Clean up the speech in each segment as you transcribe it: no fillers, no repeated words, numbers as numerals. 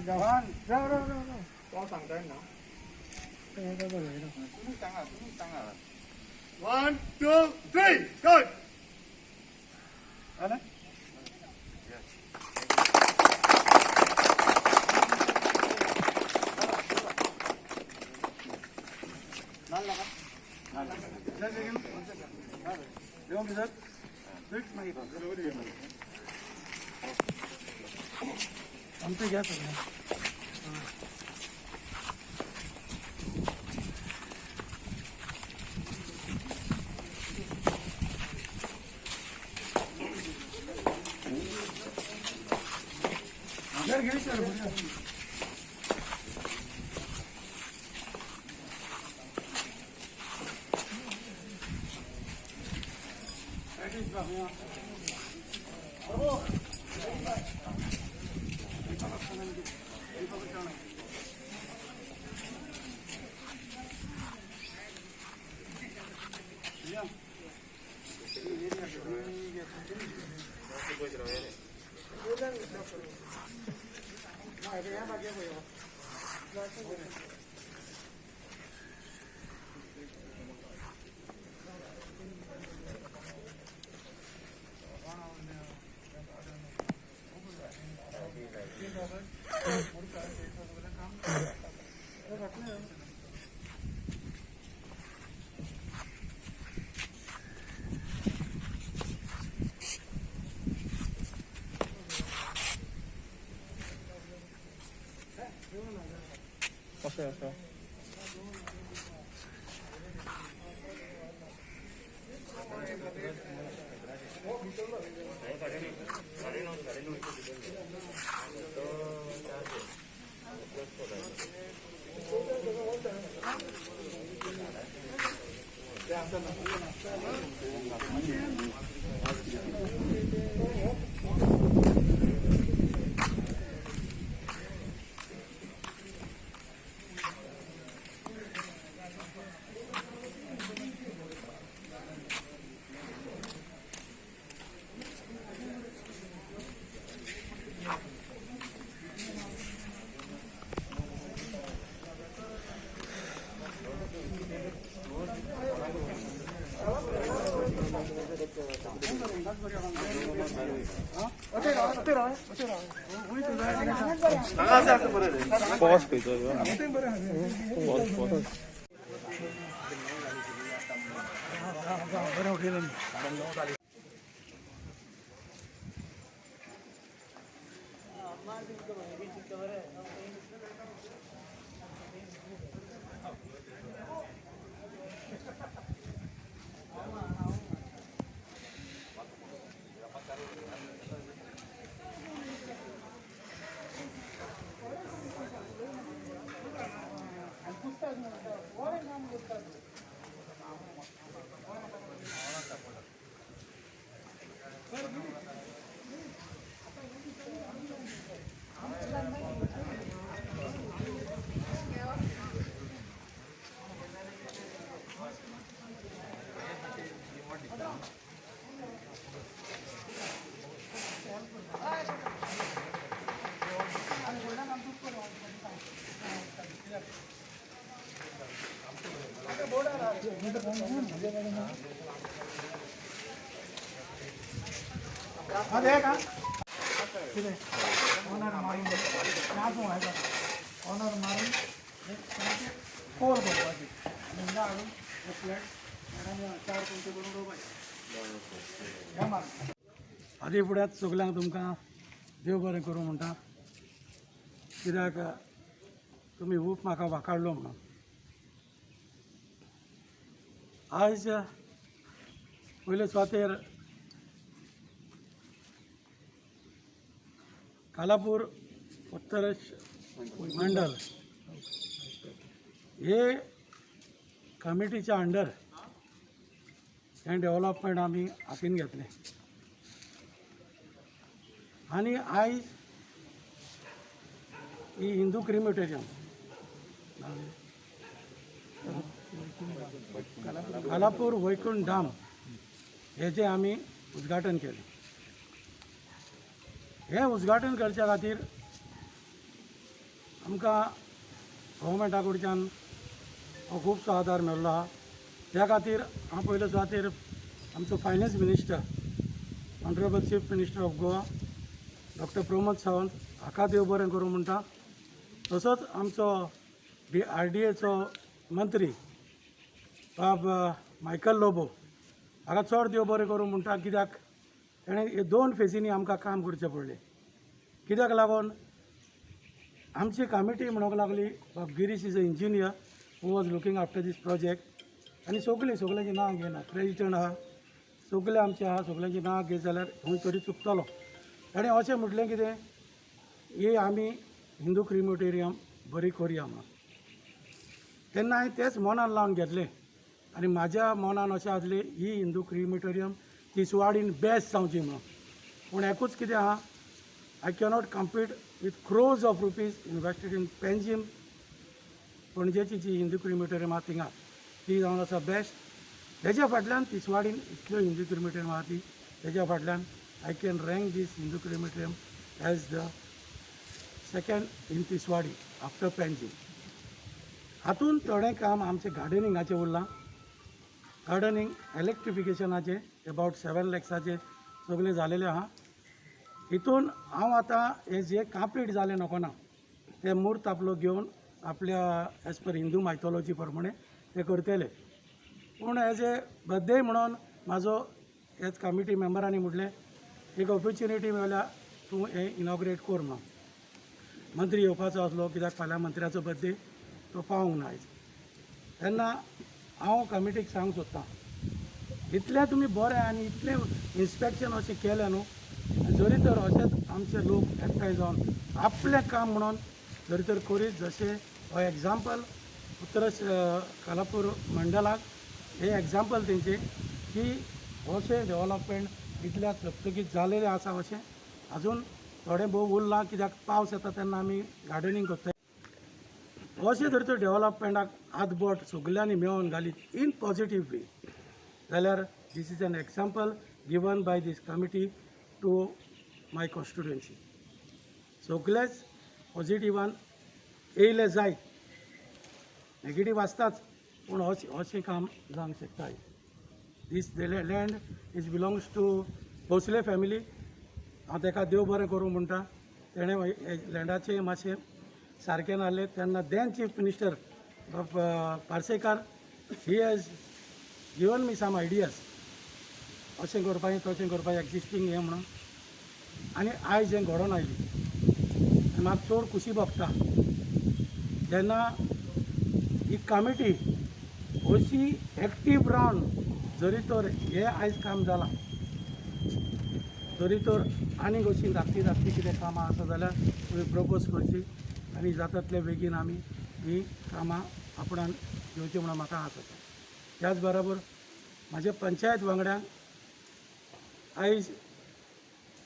जवान तो सांगताय ना 1 2 3 go आले आमचं घ्या सगळं घे सर असं अरे का ठीक आहे ऑनर मारून नाच व्हायचा ऑनर मारून कोर बनवायची निंदा आणून प्लेट आणि 4 कोणते बनवून पाहिजे आधी फुड्यात सगळ्यांक तुमकां देव बरें करूं म्हणटा कित्याक तुमी खूब म्हाका वाखाडलो म्हणून आज पयले सुवातेर कालापूर उत्तर मंडल हे कमिटीच्या अंडर हे डेव्हलपमेंट आमी हातीन घेतले आणि आयज ही हिंदू क्रिमेटोरियम कालापूर वैकुंठ धाम हेचे आमी उद्घाटन केलें. हें उद्घाटन करच्या खातीर आमकां गव्हर्मेंटा कडच्यान खुबसो आदार मेळ्ळो आहा. त्या खातीर हांव पयले सुवातेर आमचो finance minister honourable chief minister of Goa doctor Pramod Sawant हाका देव बरें करूं म्हणटा. तसोच आमचो RDAचो मंत्री बाब मायकल लोबो हाका चड देव बरें करूं म्हणटा. कित्याक ताणें हे 2 फेजींनी आमकां काम करचें पडलें. कित्याक लागून आमची कमिटी म्हणूंक लागली बाब Girish is a engineer who was looking after this project. आनी सगळ्यांची नांव घेना, प्रेजिडेंट आहा, सगळे आमचे आहा, सगळ्यांची नांव घेत जाल्यार खंय तरी चुकतलो. ताणें अशें म्हटलें कितें ही आमी हिंदू क्रिमेटोरियम बरी करुया म्हणून. तेन्ना हांवें तेंच मनान लावन घेतलें आनी म्हाज्या मनान अशें आसलें ही हिंदू क्रिमेटोरियम तिसवाडीन बेस्ट जावची म्हणून. पूण एकूच कितें आहा, I cannot compete with crores of rupees invested in Panjim. पणजेची जी हिंदू क्रिमेटोरियम आहा थिंगा ती जावन आसा बेस्ट. तेज्या फाटल्यान तिसवाडीन इतल्यो हिंदू क्रिमेटोरियम आहा ती तेज्या फाटल्यान I can rank this Hindu crematorium as the second in Tiswadi after Panjim. हातून थोडें काम आमचें गार्डनिंगाचें उरलां. गार्डनिंग इलेक्ट्रिफिकेशनाचें अबावट 7 लॅक्साचें सगळें जालेलें आहा. हितून हांव आतां हें जें कंप्लीट जालें नकोना तें मूर्त आपलो घेवन आपल्या एज पर हिंदू मायथॉलॉजी प्रमाणे ते करतले. पूण एज ए बर्थडे म्हणून म्हाजो हेच कमिटी मेंबरांनी म्हटलें एक ऑपॉर्च्युनिटी मेळ्ळ्या तूं हें इनॉग्रेट कर म्हणून. मंत्री येवपाचो आसलो कित्याक फाल्यां मंत्र्याचो बर्थडे तो पावूंक ना आयज. तेन्ना हांव कमिटीक सांगूंक सोदतां इतलें तुमी बरें आनी इतलें इन्स्पेक्शन अशें केलें न्हू. जरी तर अशेंच आमचे लोक एकठांय जावन आपलें काम म्हणून जरी तर करीत जशें हो एग्जाम्पल उत्तर कालापूर मंडलाक हे एग्जाम्पल तेंचे की अशें डेवलपमेंट इतल्या सप्तकीत जालेलें आसा. अशें आजून थोडें भोव उरलां कित्याक पावस येता तेन्ना आमी गार्डनिंग करता. अशें जर तर डेवलपमेंटाक हातबोट सगल्यांनी मेळोन घालीत इन पॉझिटीव वे जाल्यार this is an example given by this committee to my constituency. सगळेच पॉझिटिवान येयले जायत. नेगेटीव आसताच पूण अशें काम जावंक शकता. This land is belongs to Bhosle family. हांव ताका देव बरें करूं म्हणटा. तेणें लँडाचें मातशें सारकें नासलें तेन्ना then chief minister Parsekar he has given me some ideas अशें करपाचें तशें करपाचें एक्जिस्टींग हें म्हणून. आनी आयज हें घडोवन आयली. म्हाका चड खुशी भोगता जेन्ना ही कमिटी अशी एक्टीव रावन जरी तर हें आयज काम जालां जरी तर आनीक अशीं धाकटी कितें कामां आसा जाल्यार तुमी प्रपोज करची आनी जाता तितले बेगीन आमी ही कामां आपणान घेवची म्हणून म्हाका आस आसा. त्याच बरोबर म्हाजे पंचायत वांगड्यांक आयज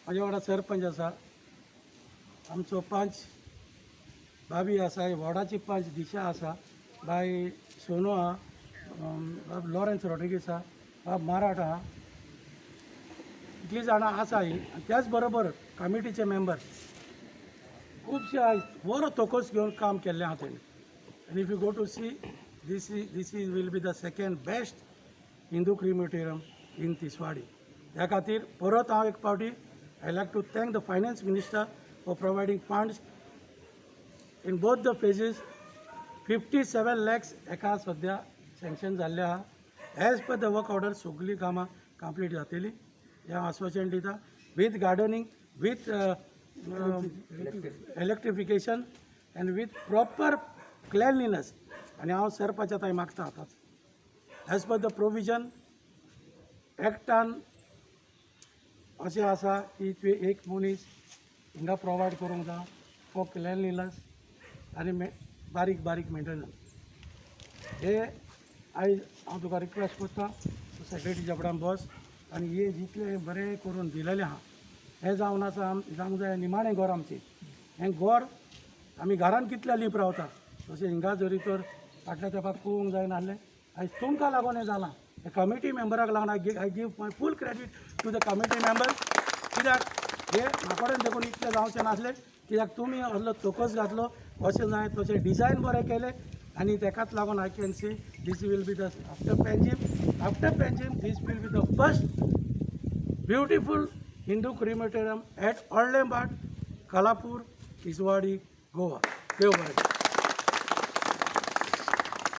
म्हाजे वांगडा सरपंच आसा, आमचो पंच भाभी आसा, वॉर्डाची पंच दिशा आसा, बाय सोनू आहा, बाब लॉरेन्स रॉड्रिगीस आहा, बाब माराट आहा. इतलीं जाणां आसा ही. त्याच बरोबर कमिटीचे मेंबर खुबशे आयज बरो तोकोस घेवन काम केल्लें आहा तेणी. आनी if you go to see this is will be the second best Hindu crematorium in Tiswadi. त्या खातीर परत हांव एक फावटी I like to thank the finance minister for providing funds in both the phases. 57 lakhs एका सद्या सँक्शन जाल्ले आहा. As per the work order सगळीं कामां कंप्लीट जातलीं हें आश्वासन दिता. With gardening, with electrification and with proper cleanliness. आनी हांव सरपंचा थंय मागता आतांच एज पर द प्रोविजन एक्टान अशें आसा की तुवें एक मनीस हिंगा प्रोवायड करूंक जाय फॉर क्लेनलीनेस आनी बारीक मेंटेनन्स. हे आयज हांव तुका रिक्वेस्ट करता सेक्रेटरी जबडान बस आनी हे जितलें बरें करून दिलेलें आहा हें जावन आसा जावंक जाय. निमाणें घर आमचें हें घर आमी घरान कितल्या लीप रावता तशें हिंगा जरी तर फाटल्या तेंपाक पळोवंक जायनासलें. आयज तुमकां लागून हें जालां. कमिटी मेंबराक लागून I give my full credit to the committee member. कित्याक हे म्हाका कडेन देखून इतलें जावचें नासलें, कित्याक तुमी असलो तोकस घातलो, अशें जाय तशें डिजायन बरें केलें आनी तेकाच लागून I can see this will be the after Panjim this will be the first beautiful Hindu crematorium at Orlembat, Kalapur, Tiswadi, Goa. देव बरें.